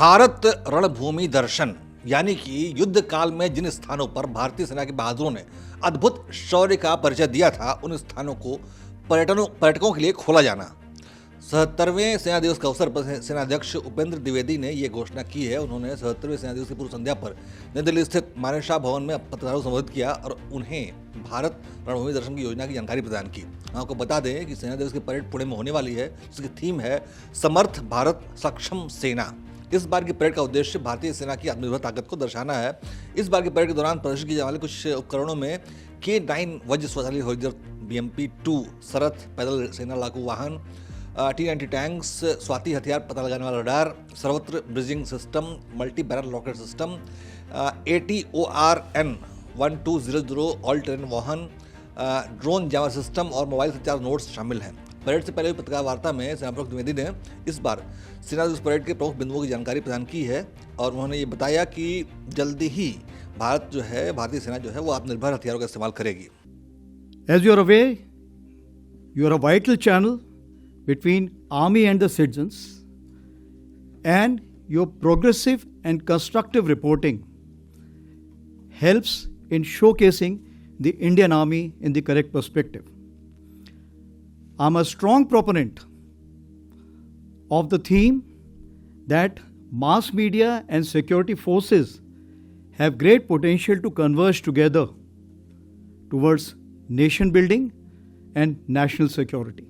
भारत रणभूमि दर्शन यानी कि युद्ध काल में जिन स्थानों पर भारतीय सेना के बहादुरों ने अद्भुत शौर्य का परिचय दिया था, उन स्थानों को पर्यटकों के लिए खोला जाना। 77वें सेना दिवस के अवसर पर सेनाध्यक्ष उपेंद्र द्विवेदी ने ये घोषणा की है। उन्होंने 77वें सेना दिवस की पूर्व संध्या पर नई दिल्ली स्थित मानेकशॉ भवन में पत्रकारों को संबोधित किया और उन्हें भारत रणभूमि दर्शन की योजना की जानकारी प्रदान की। आपको बता दें कि सेना दिवस की परेड पुणे में होने वाली है, जिसकी थीम है समर्थ भारत सक्षम सेना। इस बार की परेड का उद्देश्य भारतीय सेना की आत्मनिर्भर ताकत को दर्शाना है। इस बार की परेड के दौरान प्रदर्शित किए जाने वाले कुछ उपकरणों में K9 वज्र स्वचालित होवित्जर, BMP-2 सरथ पैदल सेना लड़ाकू वाहन, T-90 टैंक्स, स्वाति हथियार पता लगाने वाला रडार, सर्वत्र bridging system, multi barrel rocket system, ATORN 1200 all terrain वाहन, ड्रोन जैमर सिस्टम और मोबाइल संचार नोड्स शामिल हैं। परेड से पहले हुई पत्रकार वार्ता में सेना प्रमुख द्विवेदी ने इस बार सेना दिवस परेड के प्रमुख बिंदुओं की जानकारी प्रदान की है और उन्होंने ये बताया कि जल्दी ही भारतीय सेना जो है वो आत्मनिर्भर हथियारों का इस्तेमाल करेगी। As you are aware, you are a vital channel between army and the citizens, and your progressive and constructive reporting helps in showcasing the Indian Army in the correct perspective. I'm a strong proponent of the theme that mass media and security forces have great potential to converge together towards nation building and national security.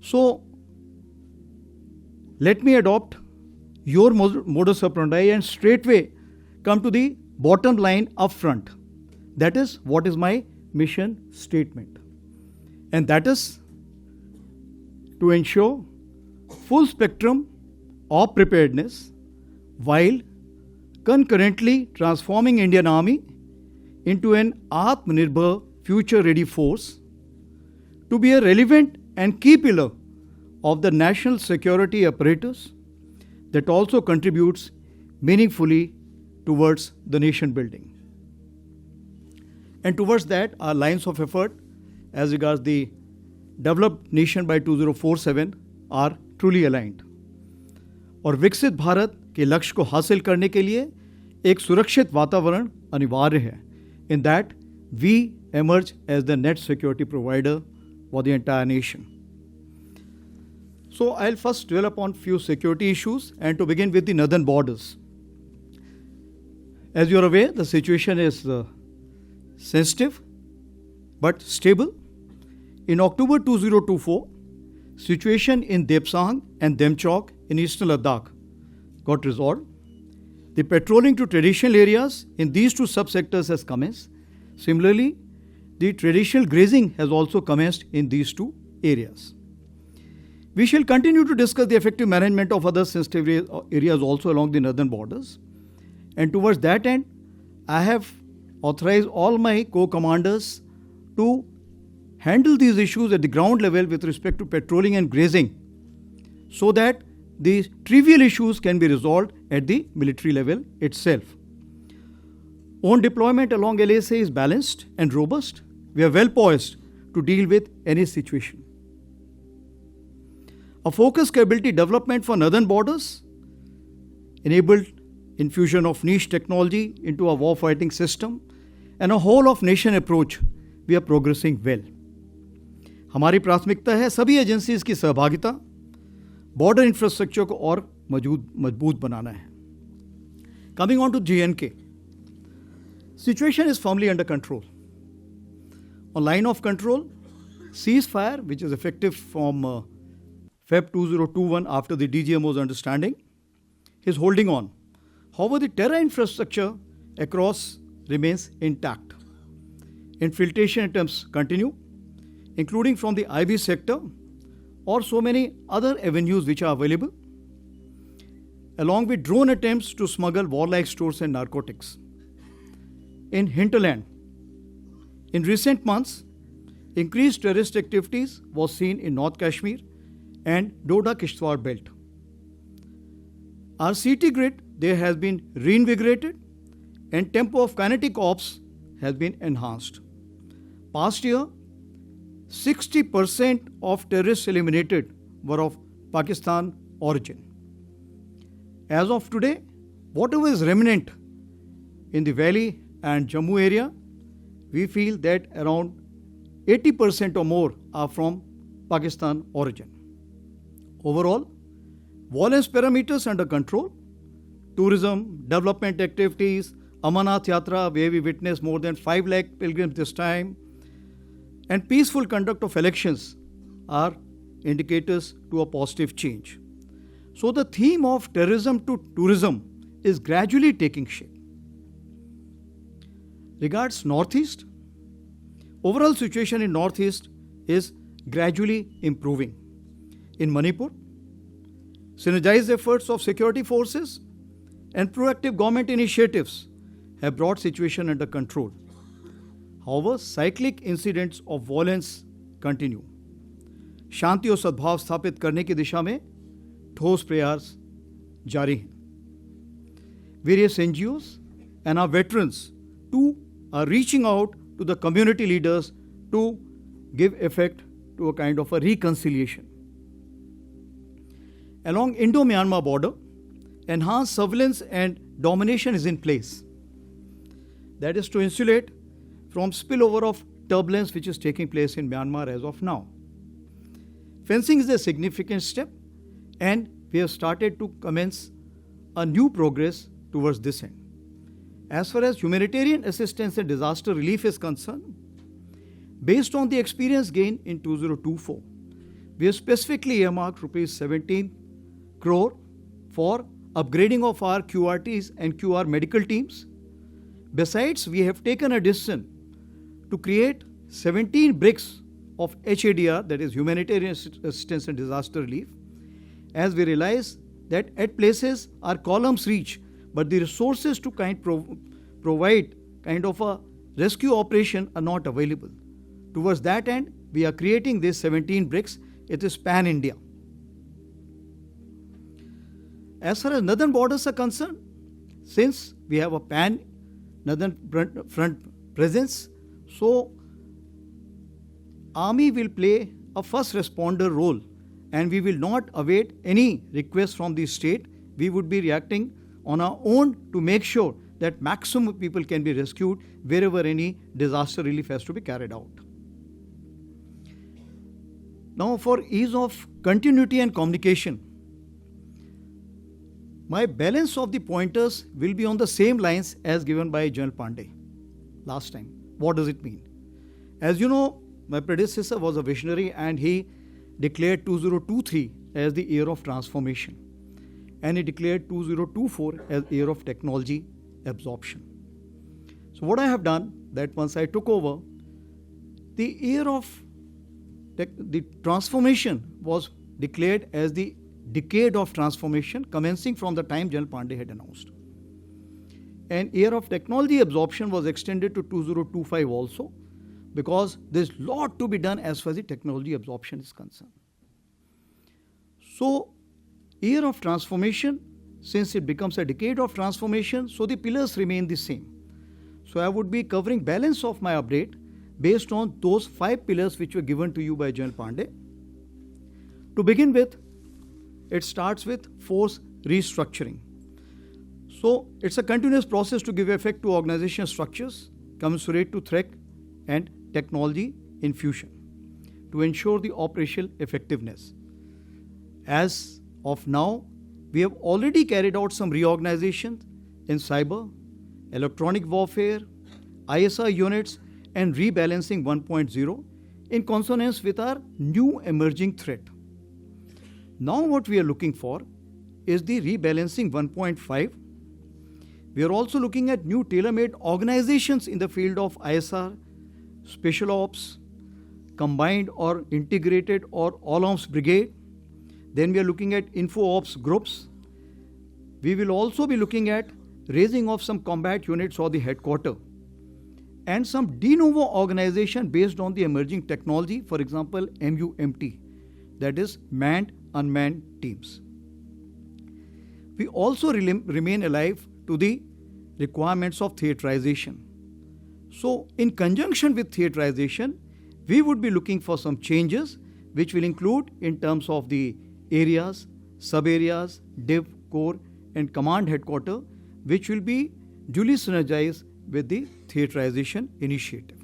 So, let me adopt your modus operandi and straightway come to the bottom line up front. That is what is my mission statement. And that is to ensure full spectrum of preparedness while concurrently transforming Indian Army into an Atmanirbhar future-ready force to be a relevant and key pillar of the national security apparatus that also contributes meaningfully towards the nation building. And towards that, our lines of effort as regards the developed nation by 2047 are truly aligned. और विकसित भारत के लक्ष्य को हासिल करने के लिए एक सुरक्षित वातावरण अनिवार्य है. In that, we emerge as the net security provider for the entire nation. So I'll first dwell upon few security issues, and to begin with the northern borders. As you are aware, the situation is sensitive but stable. In October 2024, situation in Depsang and Demchok in eastern Ladakh got resolved. The patrolling to traditional areas in these two subsectors has commenced. Similarly, the traditional grazing has also commenced in these two areas. We shall continue to discuss the effective management of other sensitive areas also along the northern borders. And towards that end, I have authorized all my co-commanders to handle these issues at the ground level with respect to patrolling and grazing so that these trivial issues can be resolved at the military level itself. On deployment along LSA is balanced and robust. We are well poised to deal with any situation. A focused capability development for northern borders enabled infusion of niche technology into a warfighting system and a whole of nation approach. We are progressing well. हमारी प्राथमिकता है सभी agencies की सहभागिता, border infrastructure को और मजबूत बनाना है. Coming on to J&K, situation is firmly under control. On line of control, ceasefire, which is effective from Feb 2021 after the DGMO's understanding, is holding on. However, the terror infrastructure across remains intact. Infiltration attempts continue, including from the IB sector or so many other avenues which are available, along with drone attempts to smuggle warlike stores and narcotics. In hinterland, in recent months, increased terrorist activities was seen in North Kashmir and Doda-Kishtwar belt. Our CT grid there has been reinvigorated and tempo of kinetic ops has been enhanced. Past year, 60% of terrorists eliminated were of Pakistan origin. As of today, whatever is remnant in the valley and Jammu area, we feel that around 80% or more are from Pakistan origin. Overall, violence parameters under control, tourism, development activities, Amarnath Yatra, where we witnessed more than 5 lakh pilgrims this time, and peaceful conduct of elections are indicators to a positive change. So the theme of terrorism to tourism is gradually taking shape. Regards Northeast, overall situation in Northeast is gradually improving. In Manipur, synergized efforts of security forces and proactive government initiatives have brought situation under control. However, cyclic incidents of violence continue. शांति और सद्भाव स्थापित करने की दिशा में ठोस प्रयास जारी हैं. Various NGOs and our veterans too are reaching out to the community leaders to give effect to a kind of a reconciliation. Along Indo-Myanmar border, enhanced surveillance and domination is in place. That is to insulate from spillover of turbulence which is taking place in Myanmar as of now. Fencing is a significant step, and we have started to commence a new progress towards this end. As far as humanitarian assistance and disaster relief is concerned, based on the experience gained in 2024, we have specifically earmarked rupees 17 crore for upgrading of our QRTs and QR medical teams. Besides, we have taken a decision to create 17 bricks of HADR, that is Humanitarian Assistance and Disaster Relief, as we realize that at places our columns reach, but the resources to provide kind of a rescue operation are not available. Towards that end, we are creating these 17 bricks. It is pan-India. As far as northern borders are concerned, since we have a pan-northern front presence, so Army will play a first responder role, and we will not await any request from the state. We would be reacting on our own to make sure that maximum people can be rescued wherever any disaster relief has to be carried out. Now, for ease of continuity and communication, my balance of the pointers will be on the same lines as given by General Pandey last time. What does it mean? As you know, my predecessor was a visionary, and he declared 2023 as the year of transformation, and he declared 2024 as year of technology absorption. So what I have done, that once I took over, the year of the transformation was declared as the decade of transformation, commencing from the time General Pandey had announced. And year of technology absorption was extended to 2025 also, because there's a lot to be done as far as the technology absorption is concerned. So, year of transformation, since it becomes a decade of transformation, so the pillars remain the same. So I would be covering balance of my update based on those 5 pillars which were given to you by General Pandey. To begin with, it starts with force restructuring. So it's a continuous process to give effect to organization structures commensurate to threat and technology infusion to ensure the operational effectiveness. As of now, we have already carried out some reorganization in cyber, electronic warfare, ISR units, and rebalancing 1.0 in consonance with our new emerging threat. Now what we are looking for is the rebalancing 1.5. We are also looking at new tailor-made organizations in the field of ISR, special ops, combined or integrated or all-arms brigade. Then we are looking at info ops groups. We will also be looking at raising of some combat units or the headquarter, and some de novo organization based on the emerging technology, for example, MUMT, that is manned unmanned teams. We also remain alive to the requirements of theaterization. So, in conjunction with theaterization, we would be looking for some changes which will include in terms of the areas, sub-areas, div, core, and command headquarters, which will be duly synergized with the theaterization initiative.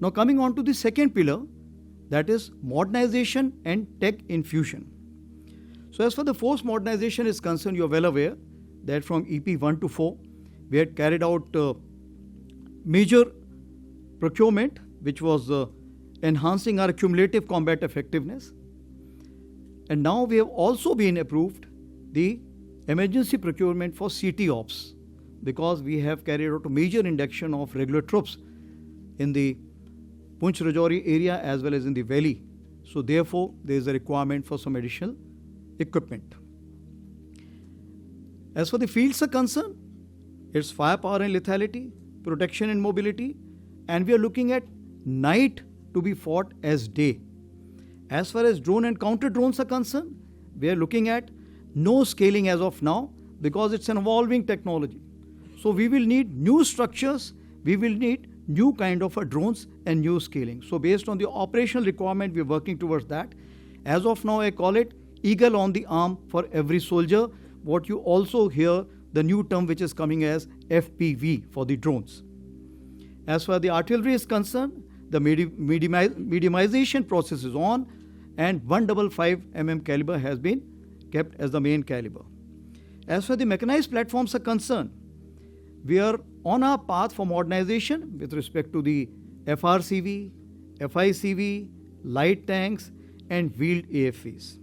Now coming on to the second pillar, that is modernization and tech infusion. So as far the force modernization is concerned, you are well aware that from EP 1 to 4, we had carried out major procurement, which was enhancing our cumulative combat effectiveness. And now we have also been approved the emergency procurement for CT ops, because we have carried out a major induction of regular troops in the Punch Rajouri area as well as in the valley. So therefore, there is a requirement for some additional equipment. As for the fields are concerned, it's firepower and lethality, protection and mobility, and we are looking at night to be fought as day. As far as drone and counter drones are concerned, we are looking at no scaling as of now because it's an evolving technology. So we will need new structures, we will need new kind of drones and new scaling. So based on the operational requirement, we are working towards that. As of now, I call it eagle on the arm for every soldier. What you also hear, the new term which is coming as FPV for the drones. As far as the artillery is concerned, the mediumization process is on, and 155 mm caliber has been kept as the main caliber. As far as the mechanized platforms are concerned, we are on our path for modernization with respect to the FRCV, FICV, light tanks, and wheeled AFVs.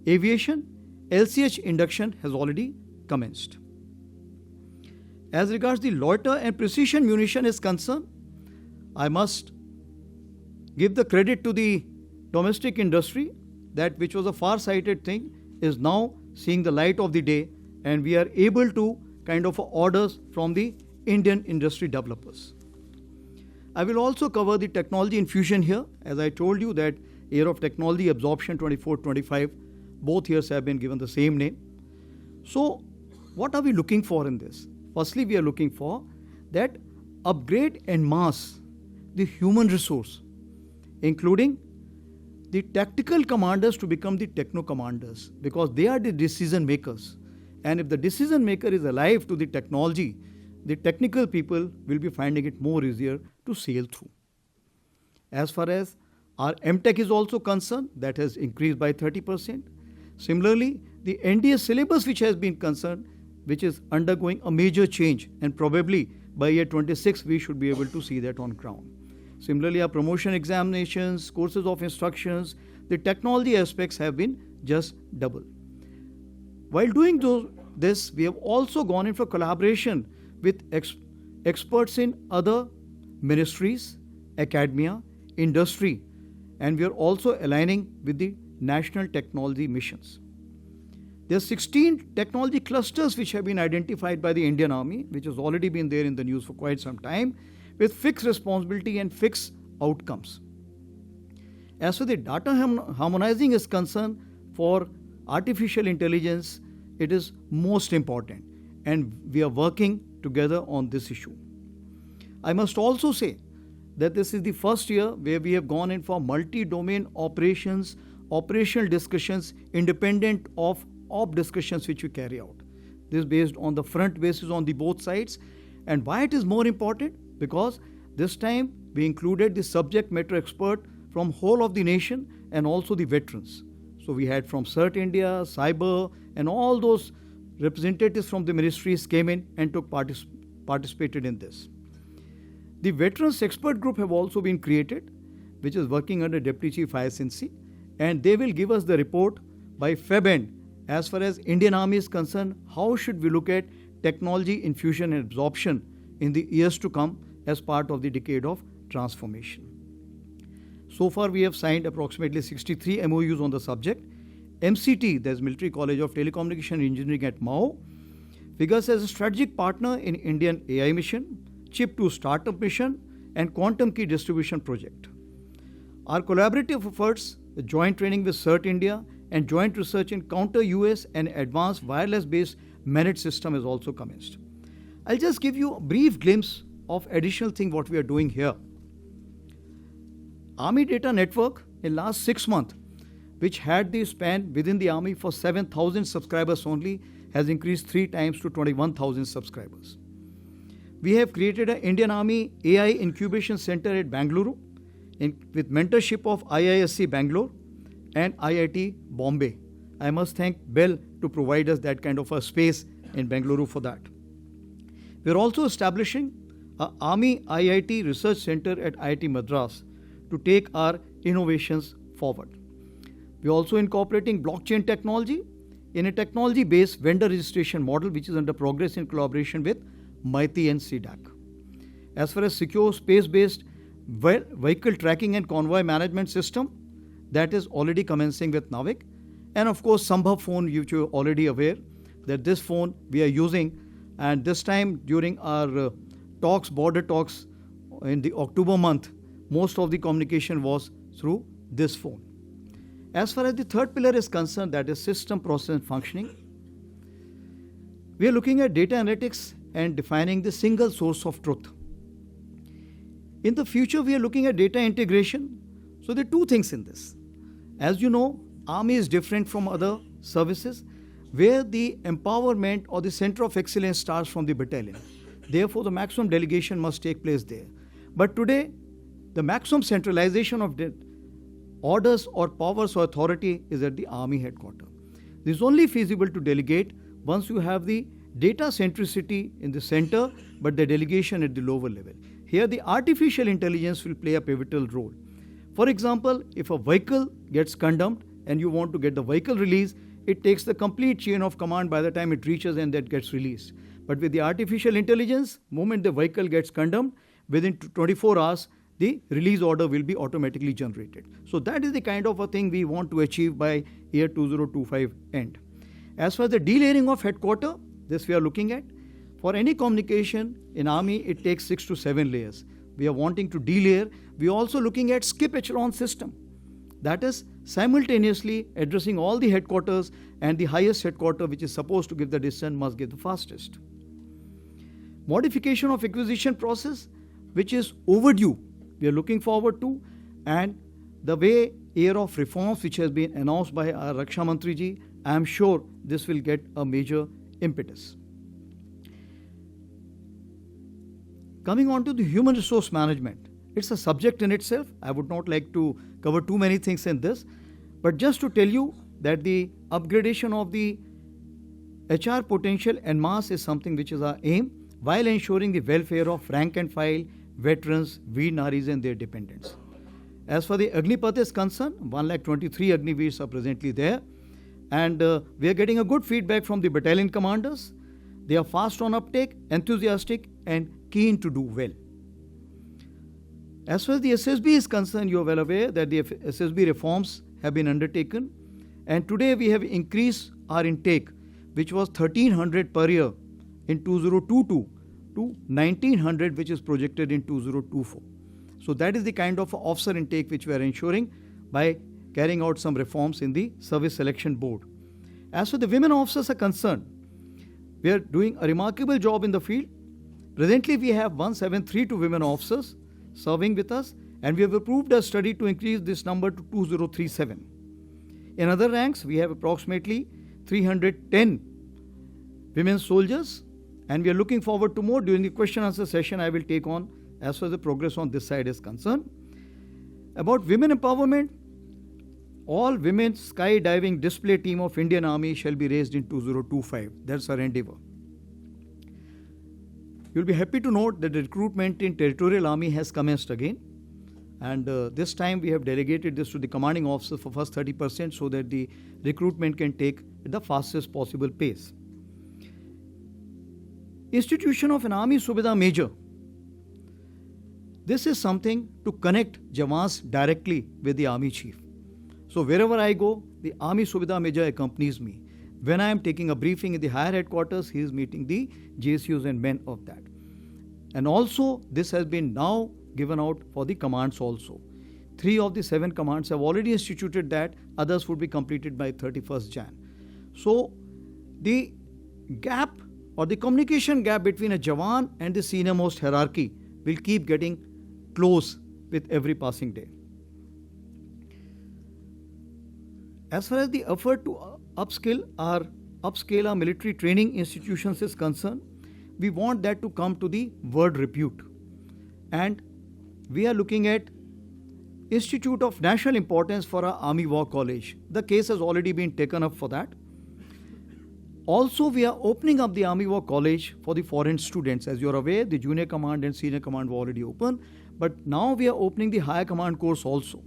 Aviation, LCH induction has already commenced. As regards the loiter and precision munition is concerned, I must give the credit to the domestic industry that which was a far-sighted thing is now seeing the light of the day, and we are able to kind of orders from the Indian industry developers. I will also cover the technology infusion here. As I told you that year of technology absorption 24-25, both years have been given the same name. So what are we looking for in this? Firstly, we are looking for that upgrade and mass the human resource, including the tactical commanders to become the techno commanders, because they are the decision makers. And if the decision maker is alive to the technology, the technical people will be finding it more easier to sail through. As far as our MTech is also concerned, that has increased by 30%. Similarly, the NDA syllabus which has been concerned, which is undergoing a major change, and probably by year 26 we should be able to see that on ground. Similarly, our promotion examinations, courses of instructions, the technology aspects have been just double. While doing this, we have also gone in for collaboration with experts in other ministries, academia, industry, and we are also aligning with the national technology missions. There are 16 technology clusters which have been identified by the Indian Army, which has already been there in the news for quite some time, with fixed responsibility and fixed outcomes. As for the data harmonizing is concerned, for artificial intelligence, it is most important, and we are working together on this issue. I must also say that this is the first year where we have gone in for multi-domain operations, operational discussions independent of op discussions which we carry out. This is based on the front basis on the both sides. And why it is more important? Because this time we included the subject matter expert from whole of the nation and also the veterans. So we had from CERT India, Cyber, and all those representatives from the ministries came in and participated in this. The Veterans Expert Group have also been created, which is working under Deputy Chief ISNC, and they will give us the report by Feb end as far as Indian Army is concerned, how should we look at technology infusion and absorption in the years to come as part of the decade of transformation. So far, we have signed approximately 63 MOUs on the subject. MCT, that is Military College of Telecommunication Engineering at Mao, figures as a strategic partner in Indian AI mission, Chip2 Startup mission, and Quantum Key Distribution project. Our collaborative efforts, the joint training with CERT India and joint research in counter-US and advanced wireless-based managed system is also commenced. I'll just give you a brief glimpse of additional thing what we are doing here. Army Data Network in last 6 months, which had the span within the Army for 7,000 subscribers only, has increased 3 times to 21,000 subscribers. We have created an Indian Army AI Incubation Center at Bangalore with mentorship of IISc Bangalore and IIT Bombay. I must thank Bell to provide us that kind of a space in Bangalore for that. We are also establishing an Army IIT Research Center at IIT Madras to take our innovations forward. We are also incorporating blockchain technology in a technology-based vendor registration model which is under progress in collaboration with MITI and CDAC. As far as secure space-based vehicle tracking and convoy management system, that is already commencing with Navik. And of course, Sambhav phone, which you are already aware that this phone we are using, and this time during our border talks in the October month, most of the communication was through this phone. As far as the third pillar is concerned, that is system, process and functioning, we are looking at data analytics and defining the single source of truth. In the future, we are looking at data integration. So there are two things in this. As you know, Army is different from other services where the empowerment or the center of excellence starts from the battalion. Therefore, the maximum delegation must take place there. But today, the maximum centralization of orders or powers or authority is at the Army headquarters. This is only feasible to delegate once you have the data centricity in the center, but the delegation at the lower level. Here, the artificial intelligence will play a pivotal role. For example, if a vehicle gets condemned and you want to get the vehicle released, it takes the complete chain of command by the time it reaches and that gets released. But with the artificial intelligence, moment the vehicle gets condemned, within 24 hours, the release order will be automatically generated. So that is the kind of a thing we want to achieve by year 2025 end. As far as the delayering of headquarters, this we are looking at. For any communication in Army, it takes 6 to 7 layers. We are wanting to delayer. We are also looking at skip echelon system. That is simultaneously addressing all the headquarters, and the highest headquarter which is supposed to give the distance must give the fastest. Modification of acquisition process, which is overdue, we are looking forward to, and the way year of reforms which has been announced by our Raksha Mantri ji, I am sure this will get a major impetus. Coming on to the human resource management, it's a subject in itself. I would not like to cover too many things in this, but just to tell you that the upgradation of the HR potential en masse is something which is our aim, while ensuring the welfare of rank and file, veterans, Veer Naris and their dependents. As for the Agnipath is concerned, 123 Agniveers are presently there, and we are getting a good feedback from the battalion commanders. They are fast on uptake, enthusiastic and keen to do well. As far as the SSB is concerned, you are well aware that the SSB reforms have been undertaken, and today we have increased our intake, which was 1300 per year in 2022 to 1900, which is projected in 2024. So that is the kind of officer intake which we are ensuring by carrying out some reforms in the service selection board. As for the women officers are concerned, we are doing a remarkable job in the field. Presently, we have 1732 women officers serving with us, and we have approved a study to increase this number to 2037. In other ranks, we have approximately 310 women soldiers, and we are looking forward to more. During the question answer session, I will take on as far as the progress on this side is concerned. About women empowerment, all women skydiving display team of Indian Army shall be raised in 2025. That's our endeavor. You'll be happy to note that the recruitment in Territorial Army has commenced again. And this time we have delegated this to the commanding officer for first 30% so that the recruitment can take at the fastest possible pace. Institution of an Army Subedar Major. This is something to connect Jawans directly with the Army Chief. So wherever I go, the Army Subedar Major accompanies me. When I am taking a briefing in the higher headquarters, he is meeting the JSUs and men of that. And also, this has been now given out for the commands also. 3 of the 7 commands have already instituted that. Others would be completed by 31st Jan. So, the gap or the communication gap between a Jawan and the senior most hierarchy will keep getting close with every passing day. As far as the effort to upskill our upscale our military training institutions is concerned, we want that to come to the world repute. And we are looking at Institute of National Importance for our Army War College. The case has already been taken up for that. Also, we are opening up the Army War College for the foreign students. As you are aware, the junior command and senior command were already open, but now we are opening the higher command course also.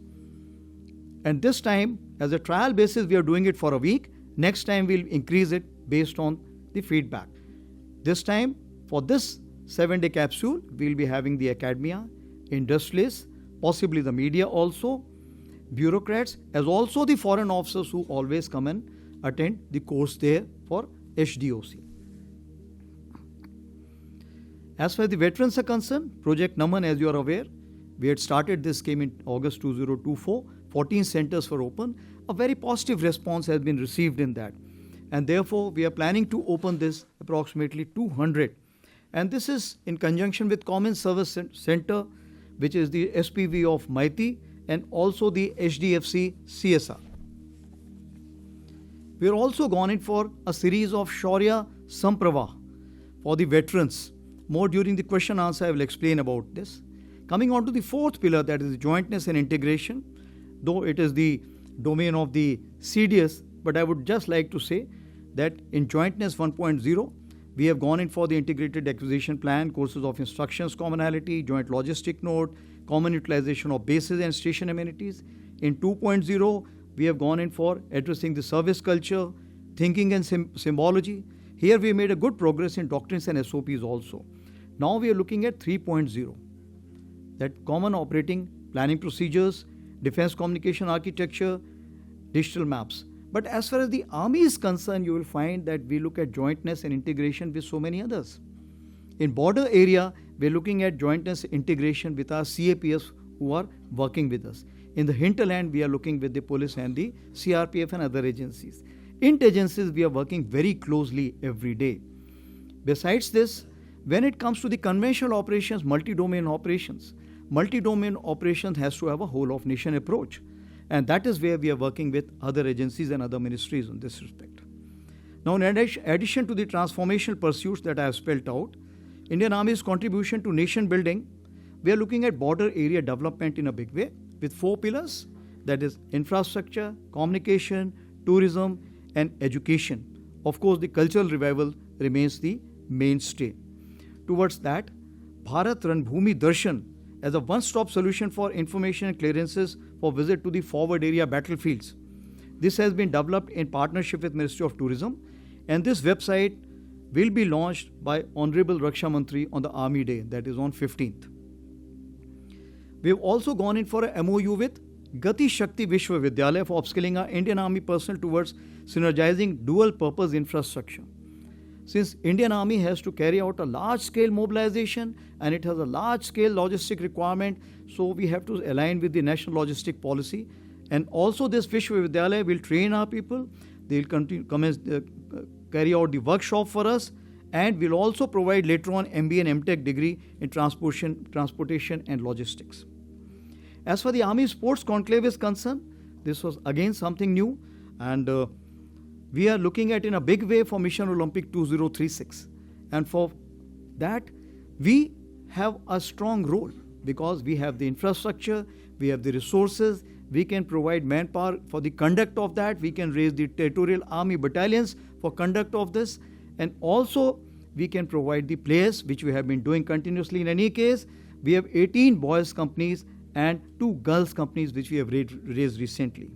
And this time, as a trial basis, we are doing it for a week. Next time, we'll increase it based on the feedback. This time, for this 7-day capsule, we'll be having the academia, industrialists, possibly the media also, bureaucrats, as also the foreign officers who always come and attend the course there for HDOC. As far as the veterans are concerned, Project Naman, as you are aware, we had started this, came in August 2024, 14 centers were open. A very positive response has been received in that. And therefore, we are planning to open this approximately 200. And this is in conjunction with Common Service Center, which is the SPV of Maiti, and also the HDFC CSR. We are also gone in for a series of Shaurya Samprava for the veterans. More during the question answer, I will explain about this. Coming on to the fourth pillar, that is jointness and integration, though it is the domain of the CDS, but I would just like to say that in Jointness 1.0, we have gone in for the integrated acquisition plan, courses of instructions commonality, joint logistic node, common utilization of bases and station amenities. In 2.0, we have gone in for addressing the service culture, thinking and symbology. Here we made a good progress in doctrines and SOPs also. Now we are looking at 3.0, that common operating planning procedures, defense communication architecture, digital maps. But as far as the army is concerned, you will find that we look at jointness and integration with so many others. In border area, we are looking at jointness integration with our CAPS who are working with us. In the hinterland, we are looking with the police and the CRPF and other agencies. Int-agencies, we are working very closely every day. Besides this, when it comes to the conventional operations, multi-domain operations has to have a whole-of-nation approach. And that is where we are working with other agencies and other ministries in this respect. Now, in addition to the transformational pursuits that I have spelled out, Indian Army's contribution to nation building, we are looking at border area development in a big way with 4 pillars, that is infrastructure, communication, tourism, and education. Of course, the cultural revival remains the mainstay. Towards that, Bharat Ranbhumi Darshan as a one-stop solution for information and clearances for visit to the forward area battlefields. This has been developed in partnership with Ministry of Tourism, and this website will be launched by Honorable Raksha Mantri on the Army Day, that is on 15th. We have also gone in for a MOU with Gati Shakti Vishwavidyalaya for upskilling our Indian Army personnel towards synergizing dual-purpose infrastructure. Since Indian Army has to carry out a large-scale mobilization and it has a large-scale logistic requirement, so we have to align with the national logistic policy. And also this Vishwavidyalaya will train our people. They will carry out the workshop for us, and will also provide later on MBA and MTech degree in transportation and logistics. As far the Army Sports Conclave is concerned, this was again something new, and we are looking at in a big way for Mission Olympic 2036. And for that, we have a strong role because we have the infrastructure, we have the resources, we can provide manpower for the conduct of that, we can raise the territorial army battalions for conduct of this, and also we can provide the players, which we have been doing continuously. In any case, we have 18 boys companies and 2 girls companies which we have raised recently.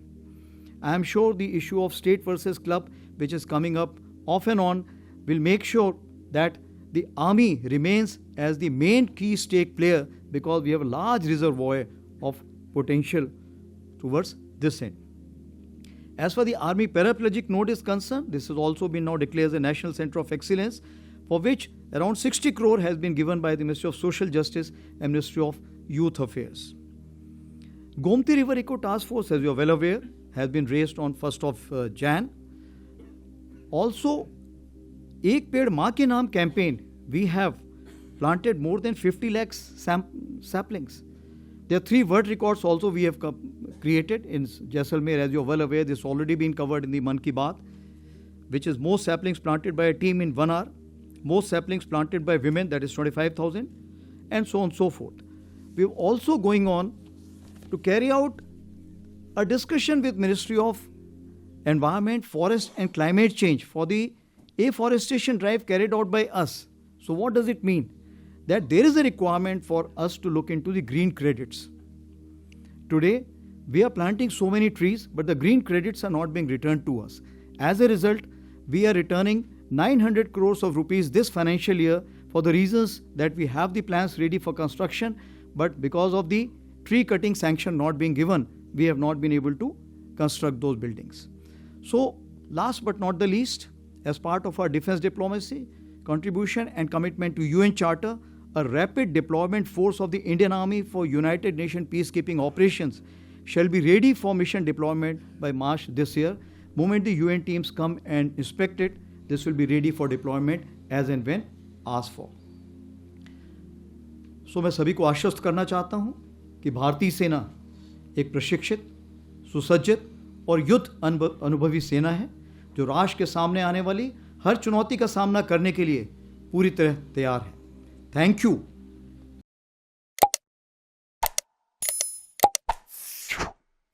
I am sure the issue of state versus club, which is coming up off and on, will make sure that the army remains as the main key stake player because we have a large reservoir of potential towards this end. As far the Army Paraplegic Node is concerned, this has also been now declared as a National Center of Excellence, for which around 60 crore has been given by the Ministry of Social Justice and Ministry of Youth Affairs. Gomti River Eco Task Force, as you are well aware, has been raised on 1st of Jan. Also, Ek Ped Maa Ke Naam campaign, we have planted more than 50 lakhs saplings. There are 3 world records also we have created in Jaisalmer. As you are well aware, this has already been covered in the Man Ki Baat. which is most saplings planted by a team in 1 hour, most saplings planted by women, that is 25,000, and so on and so forth. We're also going on to carry out a discussion with Ministry of Environment, Forest and Climate Change for the afforestation drive carried out by us. So what does it mean? That there is a requirement for us to look into the green credits. Today, we are planting so many trees, but the green credits are not being returned to us. As a result, we are returning 900 crores of rupees this financial year for the reasons that we have the plans ready for construction, but because of the tree cutting sanction not being given, we have not been able to construct those buildings. So, last but not the least, as part of our defense diplomacy, contribution and commitment to UN Charter, a rapid deployment force of the Indian Army for United Nations peacekeeping operations shall be ready for mission deployment by March this year. Moment the UN teams come and inspect it, this will be ready for deployment as and when asked for. So मैं सभी को आश्वस्त करना चाहता हूं कि भारतीय सेना एक प्रशिक्षित, सुसज्जित और युद्ध अनुभवी सेना है जो राष्ट्र के सामने आने वाली हर चुनौती का सामना करने के लिए पूरी तरह तैयार है. Thank you.